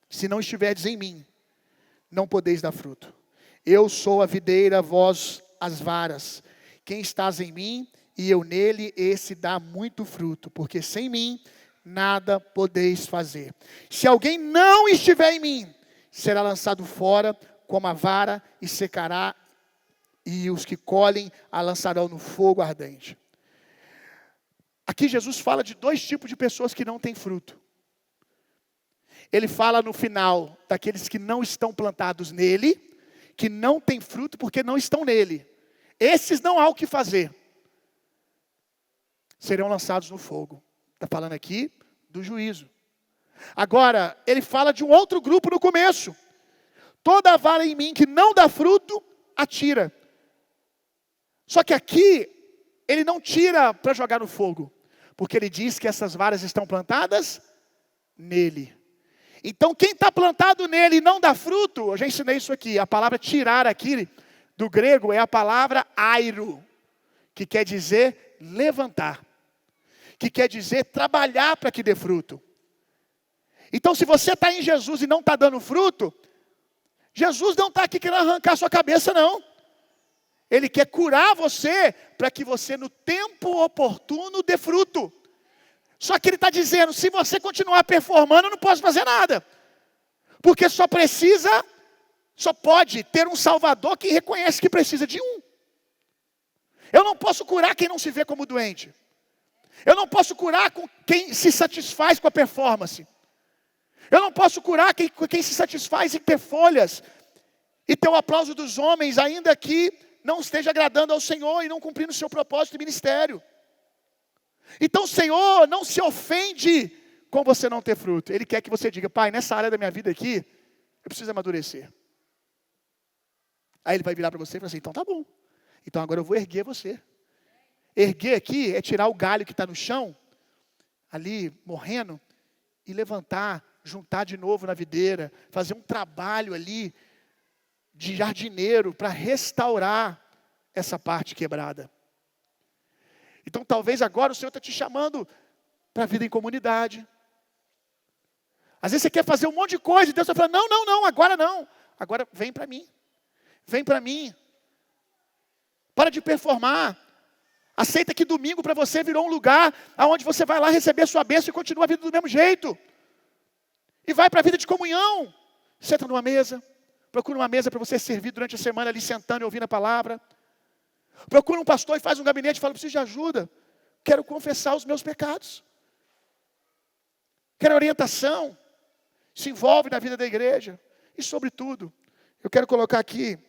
se não estiverdes em mim, não podeis dar fruto. Eu sou a videira, vós as varas. Quem estás em mim e eu nele, esse dá muito fruto, porque sem mim nada podeis fazer. Se alguém não estiver em mim, será lançado fora como a vara e secará, e os que colhem a lançarão no fogo ardente. Aqui Jesus fala de dois tipos de pessoas que não têm fruto. Ele fala no final daqueles que não estão plantados nele, que não têm fruto porque não estão nele. Esses não há o que fazer. Serão lançados no fogo. Está falando aqui do juízo. Agora, ele fala de um outro grupo no começo. Toda vara em mim que não dá fruto, atira. Só que aqui, ele não tira para jogar no fogo. Porque ele diz que essas varas estão plantadas nele. Então, quem está plantado nele e não dá fruto, eu já ensinei isso aqui. A palavra tirar aqui, do grego, é a palavra airo. Que quer dizer levantar. Que quer dizer trabalhar para que dê fruto. Então, se você está em Jesus e não está dando fruto, Jesus não está aqui querendo arrancar sua cabeça, não. Ele quer curar você para que você, no tempo oportuno, dê fruto. Só que ele está dizendo, se você continuar performando, eu não posso fazer nada. Porque só pode ter um Salvador que reconhece que precisa de um. Eu não posso curar quem não se vê como doente. Eu não posso curar com quem se satisfaz com a performance. Eu não posso curar quem se satisfaz em ter folhas e ter o aplauso dos homens, ainda que não esteja agradando ao Senhor e não cumprindo o seu propósito de ministério. Então o Senhor não se ofende com você não ter fruto. Ele quer que você diga, pai, nessa área da minha vida aqui, eu preciso amadurecer. Aí ele vai virar para você e falar assim, então tá bom. Então agora eu vou erguer você. Erguer aqui é tirar o galho que está no chão, ali morrendo, e levantar, juntar de novo na videira, fazer um trabalho ali de jardineiro para restaurar essa parte quebrada. Então talvez agora o Senhor está te chamando para a vida em comunidade. Às vezes você quer fazer um monte de coisa e Deus está falando, não, agora não. Agora vem para mim. Vem para mim. Para de performar. Aceita que domingo para você virou um lugar onde você vai lá receber sua bênção e continua a vida do mesmo jeito. E vai para a vida de comunhão. Senta numa mesa. Procura uma mesa para você servir durante a semana ali sentando e ouvindo a palavra. Procura um pastor e faz um gabinete e fala, preciso de ajuda. Quero confessar os meus pecados. Quero orientação. Se envolve na vida da igreja. E sobretudo, eu quero colocar aqui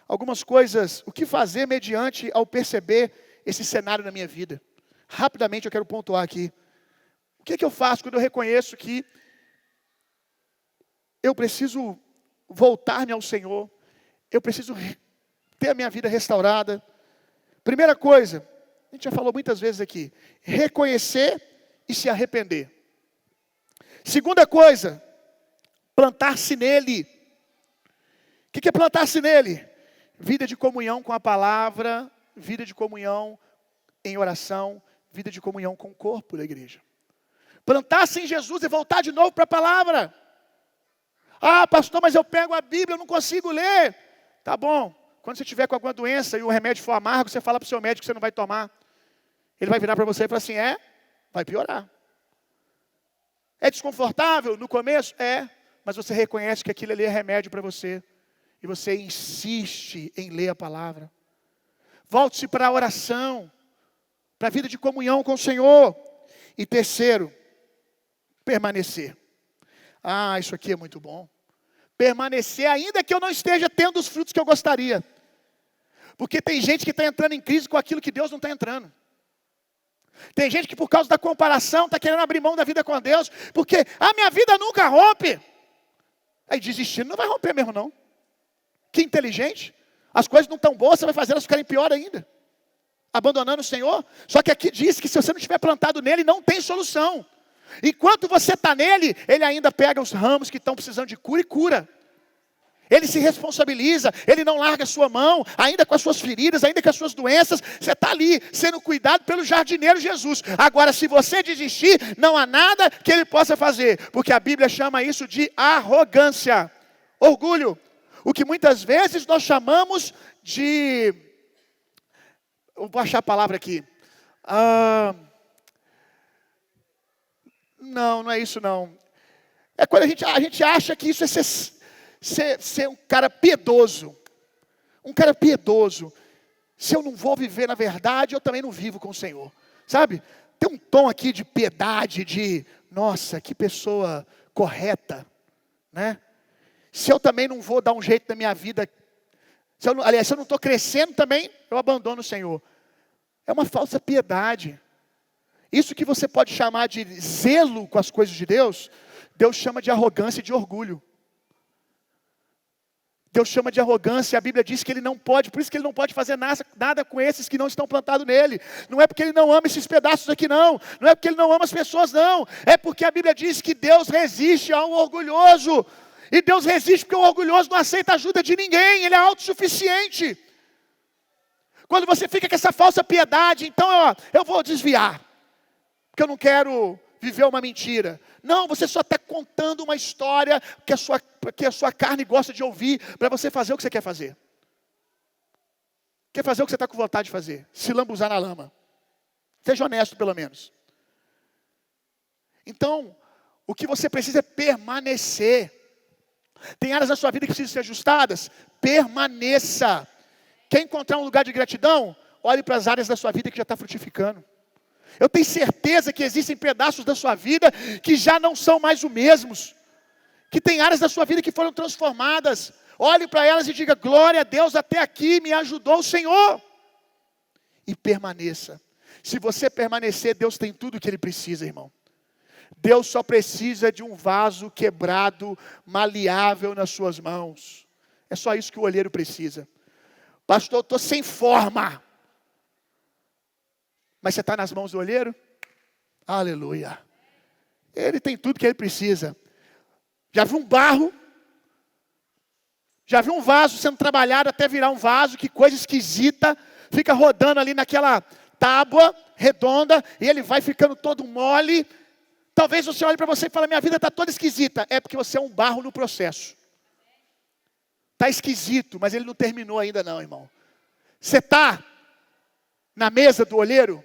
algumas coisas, o que fazer mediante ao perceber esse cenário na minha vida. Rapidamente eu quero pontuar aqui. O que eu faço quando eu reconheço que eu preciso voltar-me ao Senhor, eu preciso ter a minha vida restaurada? Primeira coisa, a gente já falou muitas vezes aqui, reconhecer e se arrepender. Segunda coisa, plantar-se nele. O que é plantar-se nele? Vida de comunhão com a palavra, vida de comunhão em oração, vida de comunhão com o corpo da igreja. Plantar-se em Jesus e voltar de novo para a palavra. Ah, pastor, mas eu pego a Bíblia, eu não consigo ler. Tá bom, quando você estiver com alguma doença e o remédio for amargo, você fala para o seu médico que você não vai tomar. Ele vai virar para você e falar assim, vai piorar. É desconfortável no começo? Mas você reconhece que aquilo ali é remédio para você. E você insiste em ler a palavra. Volte-se para a oração, para a vida de comunhão com o Senhor. E terceiro, permanecer. Isso aqui é muito bom. Permanecer, ainda que eu não esteja tendo os frutos que eu gostaria. Porque tem gente que está entrando em crise com aquilo que Deus não está entrando. Tem gente que por causa da comparação está querendo abrir mão da vida com Deus. Porque a minha vida nunca rompe. Aí desistindo não vai romper mesmo não. Que inteligente. As coisas não estão boas, você vai fazer elas ficarem pior ainda. Abandonando o Senhor. Só que aqui diz que se você não estiver plantado nele, não tem solução. Enquanto você está nele, ele ainda pega os ramos que estão precisando de cura e cura. Ele se responsabiliza, ele não larga a sua mão, ainda com as suas feridas, ainda com as suas doenças, você está ali, sendo cuidado pelo jardineiro Jesus. Agora, se você desistir, não há nada que ele possa fazer, porque a Bíblia chama isso de arrogância, orgulho. O que muitas vezes nós chamamos de... Eu vou achar a palavra aqui. Não é isso não. É quando a gente acha que isso é ser um cara piedoso. Um cara piedoso. Se eu não vou viver na verdade, eu também não vivo com o Senhor. Sabe? Tem um tom aqui de piedade, de... Nossa, que pessoa correta. Né? Se eu também não vou dar um jeito na minha vida... Se eu não estou crescendo também, eu abandono o Senhor. É uma falsa piedade. Isso que você pode chamar de zelo com as coisas de Deus, Deus chama de arrogância e de orgulho. Deus chama de arrogância, a Bíblia diz que Ele não pode, por isso que Ele não pode fazer nada com esses que não estão plantados nele. Não é porque Ele não ama esses pedaços aqui não, não é porque Ele não ama as pessoas não, é porque a Bíblia diz que Deus resiste a um orgulhoso. E Deus resiste porque o orgulhoso não aceita ajuda de ninguém, ele é autossuficiente. Quando você fica com essa falsa piedade, então eu vou desviar, porque eu não quero viver uma mentira. Não, você só está contando uma história que a sua carne gosta de ouvir, para você fazer o que você quer fazer. Quer fazer o que você está com vontade de fazer, se lambuzar na lama. Seja honesto pelo menos. Então, o que você precisa é permanecer. Tem áreas da sua vida que precisam ser ajustadas? Permaneça. Quer encontrar um lugar de gratidão? Olhe para as áreas da sua vida que já está frutificando. Eu tenho certeza que existem pedaços da sua vida que já não são mais os mesmos. Que tem áreas da sua vida que foram transformadas. Olhe para elas e diga, glória a Deus, até aqui me ajudou o Senhor. E permaneça. Se você permanecer, Deus tem tudo o que Ele precisa, irmão. Deus só precisa de um vaso quebrado, maleável nas suas mãos. É só isso que o olheiro precisa. Pastor, eu estou sem forma. Mas você está nas mãos do olheiro? Aleluia. Ele tem tudo que ele precisa. Já viu um barro? Já viu um vaso sendo trabalhado até virar um vaso? Que coisa esquisita. Fica rodando ali naquela tábua redonda. E ele vai ficando todo mole. Talvez você olhe para você e fale, minha vida está toda esquisita. É porque você é um barro no processo. Está esquisito, mas ele não terminou ainda não, irmão. Você está na mesa do olheiro?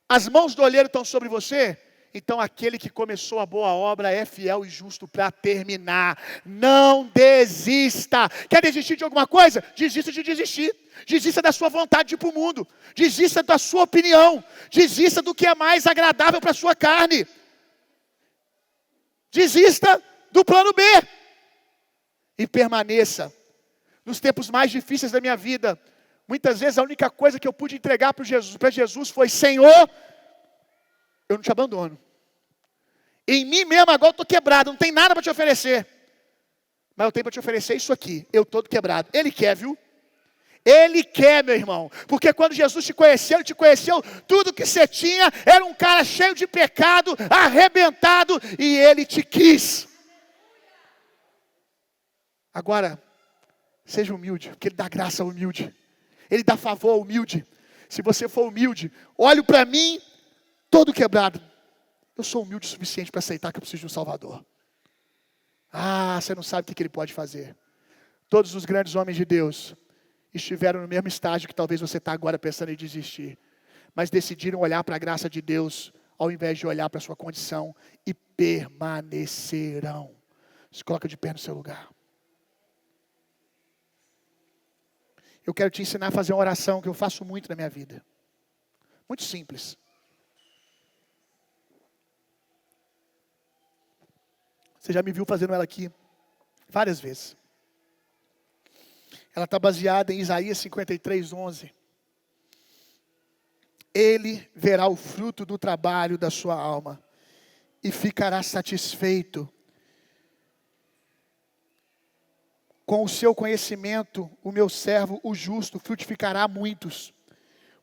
As mãos do olheiro estão sobre você? Então aquele que começou a boa obra é fiel e justo para terminar. Não desista. Quer desistir de alguma coisa? Desista de desistir. Desista da sua vontade de ir para o mundo. Desista da sua opinião. Desista do que é mais agradável para a sua carne. Desista do plano B. E permaneça. Nos tempos mais difíceis da minha vida, muitas vezes a única coisa que eu pude entregar para Jesus foi, Senhor, eu não te abandono. Em mim mesmo agora eu estou quebrado, não tem nada para te oferecer. Mas eu tenho para te oferecer isso aqui, eu todo quebrado. Ele quer, viu? Ele quer, meu irmão. Porque quando Jesus te conheceu, Ele te conheceu, tudo que você tinha era um cara cheio de pecado, arrebentado, e Ele te quis. Agora, seja humilde, porque Ele dá graça ao humilde. Ele dá favor ao humilde. Se você for humilde, olhe para mim, todo quebrado. Eu sou humilde o suficiente para aceitar que eu preciso de um Salvador. Ah, você não sabe o que Ele pode fazer. Todos os grandes homens de Deus estiveram no mesmo estágio que talvez você está agora pensando em desistir. Mas decidiram olhar para a graça de Deus, ao invés de olhar para a sua condição, e permanecerão. Se coloca de pé no seu lugar. Eu quero te ensinar a fazer uma oração que eu faço muito na minha vida. Muito simples. Você já me viu fazendo ela aqui Várias vezes. Ela está baseada em Isaías 53:11. Ele verá o fruto do trabalho da sua alma e ficará satisfeito. Com o seu conhecimento, o meu servo, o justo, frutificará muitos,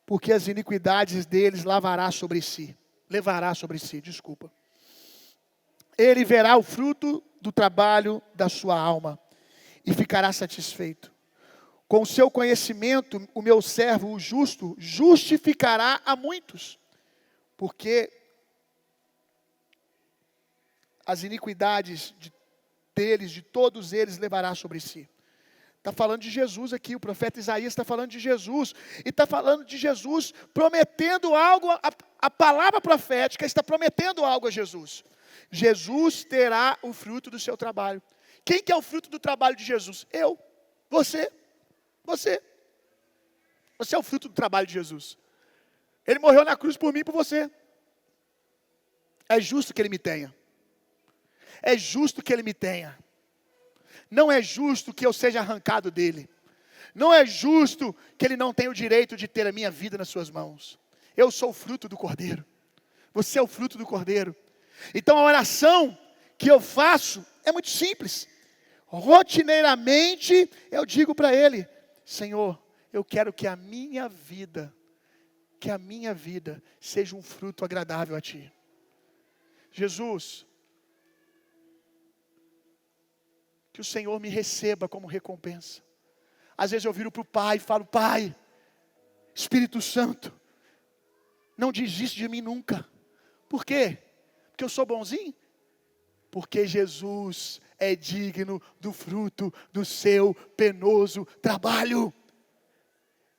porque as iniquidades deles levará sobre si. Ele verá o fruto do trabalho da sua alma e ficará satisfeito. Com o seu conhecimento, o meu servo, o justo, justificará a muitos, porque as iniquidades deles, de todos eles, levará sobre si. Está falando de Jesus aqui, o profeta Isaías está falando de Jesus, e está falando de Jesus prometendo algo, a palavra profética está prometendo algo a Jesus. Jesus terá o fruto do seu trabalho. Quem que é o fruto do trabalho de Jesus? Eu, você. Você é o fruto do trabalho de Jesus. Ele morreu na cruz por mim e por você. É justo que Ele me tenha. É justo que Ele me tenha. Não é justo que eu seja arrancado dEle. Não é justo que Ele não tenha o direito de ter a minha vida nas suas mãos. Eu sou o fruto do Cordeiro. Você é o fruto do Cordeiro. Então a oração que eu faço é muito simples. Rotineiramente eu digo para Ele: Senhor, eu quero que a minha vida seja um fruto agradável a Ti. Jesus, que o Senhor me receba como recompensa. Às vezes eu viro para o Pai e falo: Pai, Espírito Santo, não desiste de mim nunca. Por quê? Porque eu sou bonzinho? Porque Jesus é digno do fruto do seu penoso trabalho.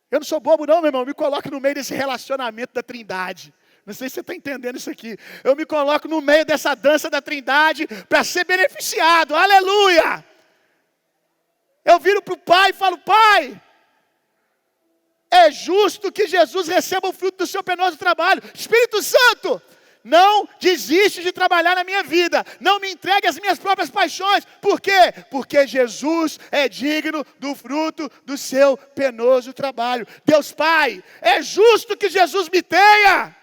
Eu não sou bobo não, meu irmão. Me coloco no meio desse relacionamento da Trindade. Não sei se você está entendendo isso aqui. Eu me coloco no meio dessa dança da Trindade para ser beneficiado. Aleluia! Eu viro para o Pai e falo: Pai, é justo que Jesus receba o fruto do seu penoso trabalho. Espírito Santo, não desiste de trabalhar na minha vida. Não me entregue às minhas próprias paixões. Por quê? Porque Jesus é digno do fruto do seu penoso trabalho. Deus Pai, é justo que Jesus me tenha.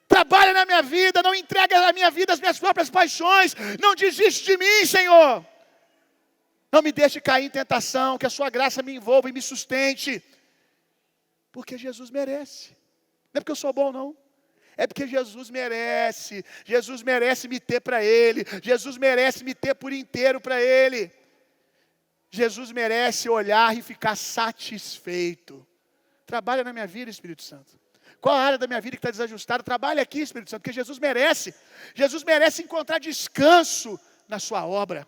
Trabalha na minha vida, não entregue a minha vida às minhas próprias paixões. Não desiste de mim, Senhor. Não me deixe cair em tentação, que a sua graça me envolva e me sustente. Porque Jesus merece. Não é porque eu sou bom, não. É porque Jesus merece. Jesus merece me ter para Ele. Jesus merece me ter por inteiro para Ele. Jesus merece olhar e ficar satisfeito. Trabalha na minha vida, Espírito Santo. Qual a área da minha vida que está desajustada? Trabalha aqui, Espírito Santo, porque Jesus merece. Jesus merece encontrar descanso na sua obra.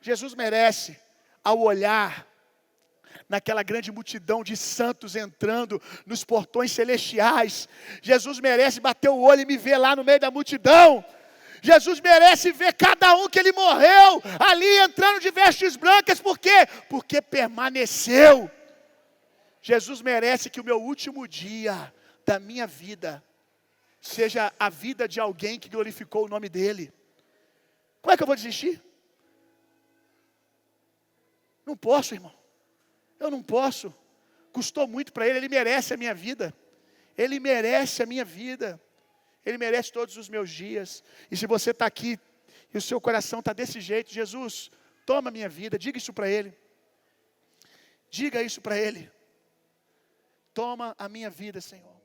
Jesus merece, ao olhar naquela grande multidão de santos entrando nos portões celestiais, Jesus merece bater o olho e me ver lá no meio da multidão. Jesus merece ver cada um que Ele morreu ali entrando de vestes brancas. Por quê? Porque permaneceu. Jesus merece que o meu último dia da minha vida seja a vida de alguém que glorificou o nome dEle. Como é que eu vou desistir? Não posso, irmão. Eu não posso. Custou muito para Ele. Ele merece a minha vida. Ele merece a minha vida. Ele merece todos os meus dias. E se você está aqui e o seu coração está desse jeito: Jesus, toma a minha vida. Diga isso para Ele. Diga isso para Ele. Toma a minha vida, Senhor.